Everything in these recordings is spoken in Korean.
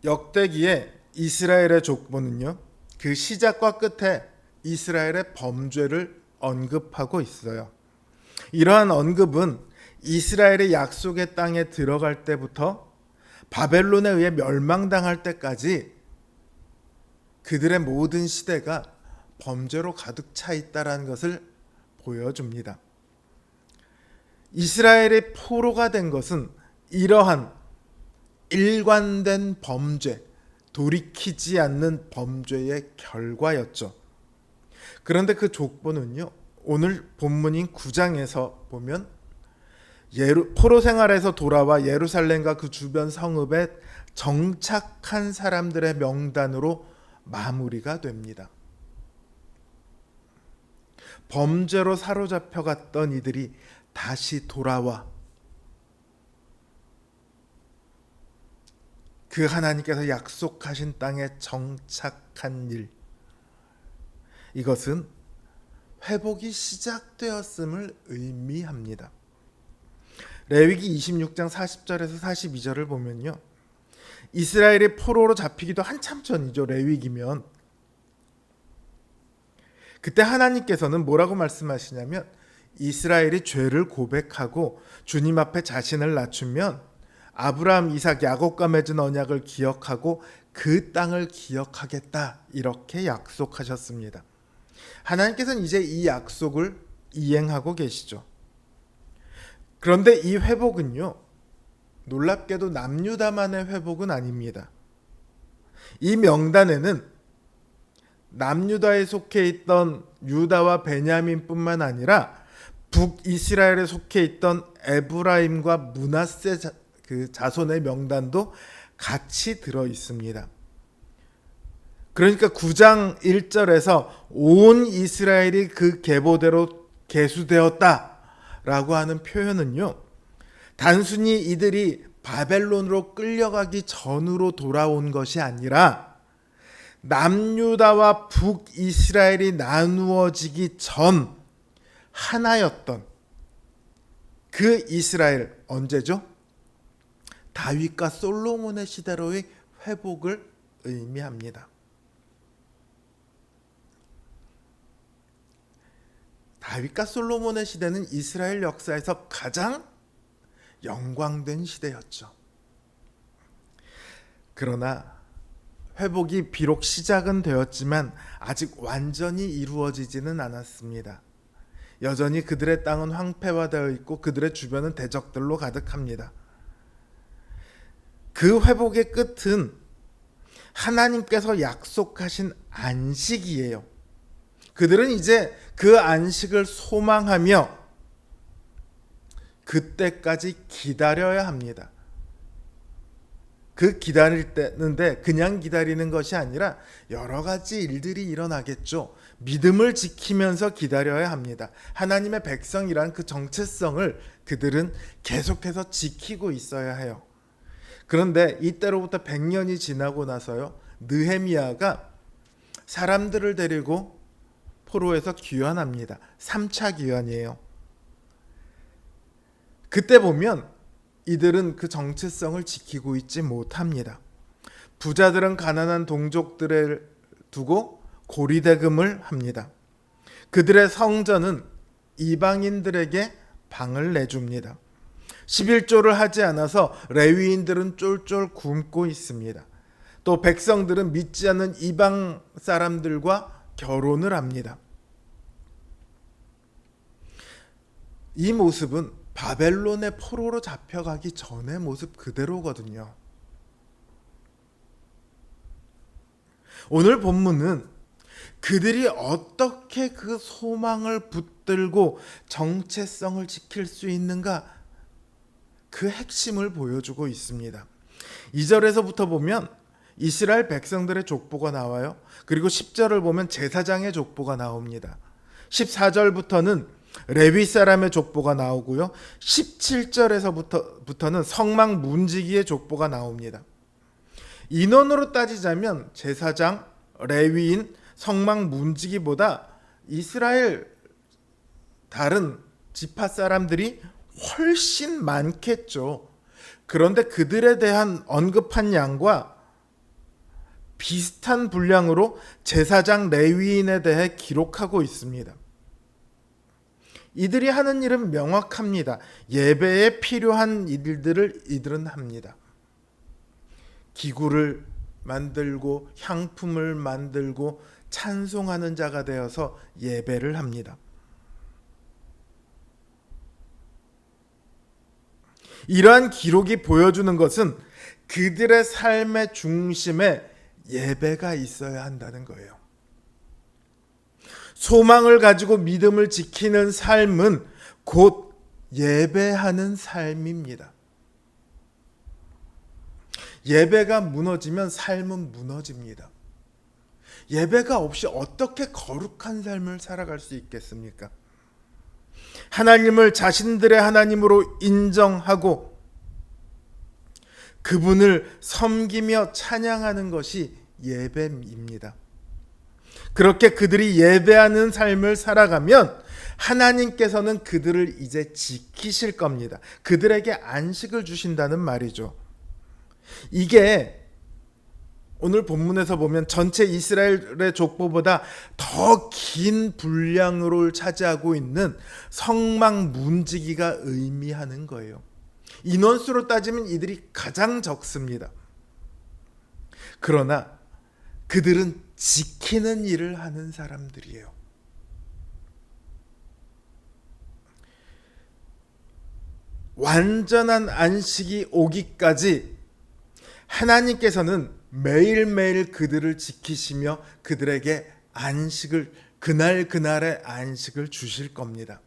역대기에 이스라엘의 족보는요, 그 시작과 끝에 이스라엘의 범죄를 언급하고 있어요. 이러한 언급은 이스라엘의 약속의 땅에 들어갈 때부터 바벨론에 의해 멸망당할 때까지 그들의 모든 시대가 범죄로 가득 차 있다는 것을 보여줍니다. 이스라엘이 포로가 된 것은 이러한 일관된 범죄, 돌이키지 않는 범죄의 결과였죠. 그런데 그 족보는요, 오늘 본문인 9장에서 보면 포로 생활에서 돌아와 예루살렘과 그 주변 성읍에 정착한 사람들의 명단으로 마무리가 됩니다. 범죄로 사로잡혀갔던 이들이 다시 돌아와 그 하나님께서 약속하신 땅에 정착한 일, 이것은 회복이 시작되었음을 의미합니다. 레위기 26장 40절에서 42절을 보면요, 이스라엘이 포로로 잡히기도 한참 전이죠. 레위기면 그때 하나님께서는 뭐라고 말씀하시냐면, 이스라엘이 죄를 고백하고 주님 앞에 자신을 낮추면 아브라함, 이삭, 야곱과 맺은 언약을 기억하고 그 땅을 기억하겠다, 이렇게 약속하셨습니다. 하나님께서는 이제 이 약속을 이행하고 계시죠. 그런데 이 회복은요, 놀랍게도 남유다만의 회복은 아닙니다. 이 명단에는 남유다에 속해 있던 유다와 베냐민뿐만 아니라 북이스라엘에 속해 있던 에브라임과 므낫세 그 자손의 명단도 같이 들어 있습니다. 그러니까 9장 1절에서 온 이스라엘이 그 계보대로 계수되었다라고 하는 표현은요, 단순히 이들이 바벨론으로 끌려가기 전으로 돌아온 것이 아니라 남유다와 북이스라엘이 나누어지기 전 하나였던 그 이스라엘, 언제죠? 다윗과 솔로몬의 시대로의 회복을 의미합니다. 다윗과 솔로몬의 시대는 이스라엘 역사에서 가장 영광된 시대였죠. 그러나 회복이 비록 시작은 되었지만 아직 완전히 이루어지지는 않았습니다. 여전히 그들의 땅은 황폐화되어 있고 그들의 주변은 대적들로 가득합니다. 그 회복의 끝은 하나님께서 약속하신 안식이에요. 그들은 이제 그 안식을 소망하며 그때까지 기다려야 합니다. 그 기다릴 때는데 그냥 기다리는 것이 아니라 여러 가지 일들이 일어나겠죠. 믿음을 지키면서 기다려야 합니다. 하나님의 백성이란 그 정체성을 그들은 계속해서 지키고 있어야 해요. 그런데 이때로부터 100년이 지나고 나서요, 느헤미야가 사람들을 데리고 포로에서 귀환합니다. 3차 귀환이에요. 그때 보면 이들은 그 정체성을 지키고 있지 못합니다. 부자들은 가난한 동족들을 두고 고리대금을 합니다. 그들의 성전은 이방인들에게 방을 내줍니다. 11조를 하지 않아서 레위인들은 쫄쫄 굶고 있습니다. 또 백성들은 믿지 않는 이방 사람들과 결혼을 합니다. 이 모습은 바벨론의 포로로 잡혀가기 전의 모습 그대로거든요. 오늘 본문은 그들이 어떻게 그 소망을 붙들고 정체성을 지킬 수 있는가, 그 핵심을 보여주고 있습니다. 2절에서부터 보면 이스라엘 백성들의 족보가 나와요. 그리고 10절을 보면 제사장의 족보가 나옵니다. 14절부터는 레위 사람의 족보가 나오고요. 17절에서부터는 성막 문지기의 족보가 나옵니다. 인원으로 따지자면 제사장, 레위인, 성막 문지기보다 이스라엘 다른 지파 사람들이 훨씬 많겠죠. 그런데 그들에 대한 언급한 양과 비슷한 분량으로 제사장 레위인에 대해 기록하고 있습니다. 이들이 하는 일은 명확합니다. 예배에 필요한 일들을 이들은 합니다. 기구를 만들고 향품을 만들고 찬송하는 자가 되어서 예배를 합니다. 이러한 기록이 보여주는 것은 그들의 삶의 중심에 예배가 있어야 한다는 거예요. 소망을 가지고 믿음을 지키는 삶은 곧 예배하는 삶입니다. 예배가 무너지면 삶은 무너집니다. 예배가 없이 어떻게 거룩한 삶을 살아갈 수 있겠습니까? 하나님을 자신들의 하나님으로 인정하고 그분을 섬기며 찬양하는 것이 예배입니다. 그렇게 그들이 예배하는 삶을 살아가면 하나님께서는 그들을 이제 지키실 겁니다. 그들에게 안식을 주신다는 말이죠. 이게 오늘 본문에서 보면 전체 이스라엘의 족보보다 더 긴 분량으로 차지하고 있는 성막 문지기가 의미하는 거예요. 인원수로 따지면 이들이 가장 적습니다. 그러나 그들은 지키는 일을 하는 사람들이에요. 완전한 안식이 오기까지 하나님께서는 매일매일 그들을 지키시며 그들에게 안식을, 그날그날의 안식을 주실 겁니다.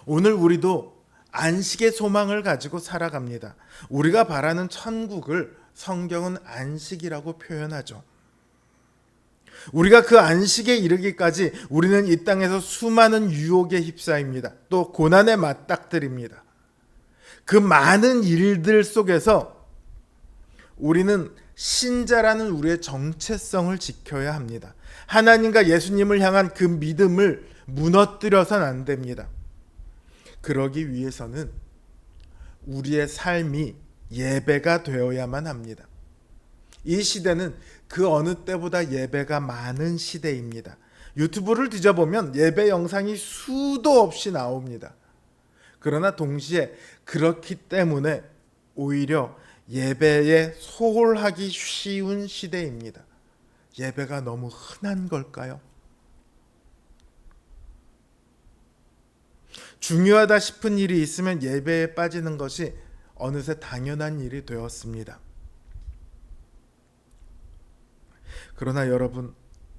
오늘 우리도 안식의 소망을 가지고 살아갑니다. 우리가 바라는 천국을 성경은 안식이라고 표현하죠. 우리가 그 안식에 이르기까지 우리는 이 땅에서 수많은 유혹에 휩싸입니다. 또 고난에 맞닥뜨립니다. 그 많은 일들 속에서 우리는 신자라는 우리의 정체성을 지켜야 합니다. 하나님과 예수님을 향한 그 믿음을 무너뜨려서는 안 됩니다. 그러기 위해서는 우리의 삶이 예배가 되어야만 합니다. 이 시대는 그 어느 때보다 예배가 많은 시대입니다. 유튜브를 뒤져보면 예배 영상이 수도 없이 나옵니다. 그러나 동시에 그렇기 때문에 오히려 예배에 소홀하기 쉬운 시대입니다. 예배가 너무 흔한 걸까요? 중요하다 싶은 일이 있으면 예배에 빠지는 것이 어느새 당연한 일이 되었습니다. 그러나 여러분,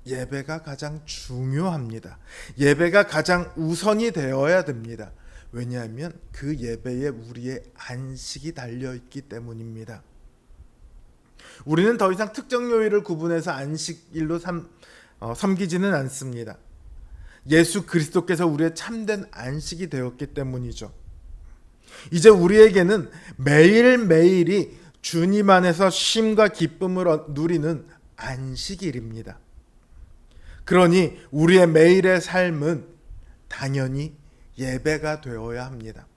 예배가 가장 중요합니다. 예배가 가장 우선이 되어야 됩니다. 왜냐하면 그 예배에 우리의 안식이 달려있기 때문입니다. 우리는 더 이상 특정 요일을 구분해서 안식일로 섬기지는 않습니다. 예수 그리스도께서 우리의 참된 안식이 되었기 때문이죠. 이제 우리에게는 매일매일이 주님 안에서 쉼과 기쁨을 누리는 안식일입니다. 그러니 우리의 매일의 삶은 당연히 예배가 되어야 합니다.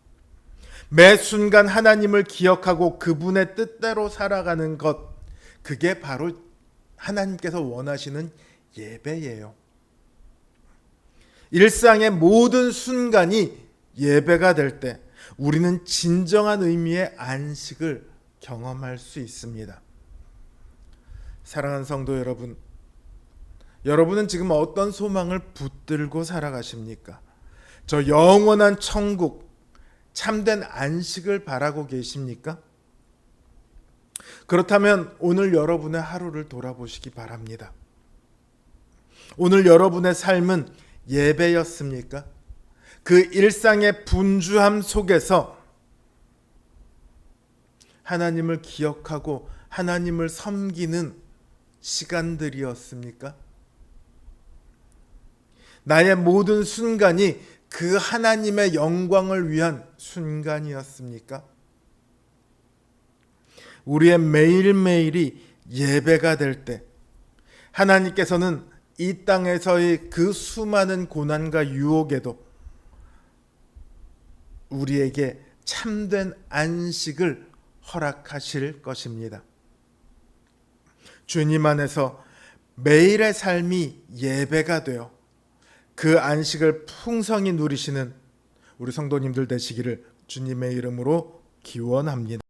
매 순간 하나님을 기억하고 그분의 뜻대로 살아가는 것, 그게 바로 하나님께서 원하시는 예배예요. 일상의 모든 순간이 예배가 될 때 우리는 진정한 의미의 안식을 경험할 수 있습니다. 사랑하는 성도 여러분, 여러분은 지금 어떤 소망을 붙들고 살아가십니까? 저 영원한 천국, 참된 안식을 바라고 계십니까? 그렇다면 오늘 여러분의 하루를 돌아보시기 바랍니다. 오늘 여러분의 삶은 예배였습니까? 그 일상의 분주함 속에서 하나님을 기억하고 하나님을 섬기는 시간들이었습니까? 나의 모든 순간이 그 하나님의 영광을 위한 순간이었습니까? 우리의 매일매일이 예배가 될 때 하나님께서는 이 땅에서의 그 수많은 고난과 유혹에도 우리에게 참된 안식을 허락하실 것입니다. 주님 안에서 매일의 삶이 예배가 되어 그 안식을 풍성히 누리시는 우리 성도님들 되시기를 주님의 이름으로 기원합니다.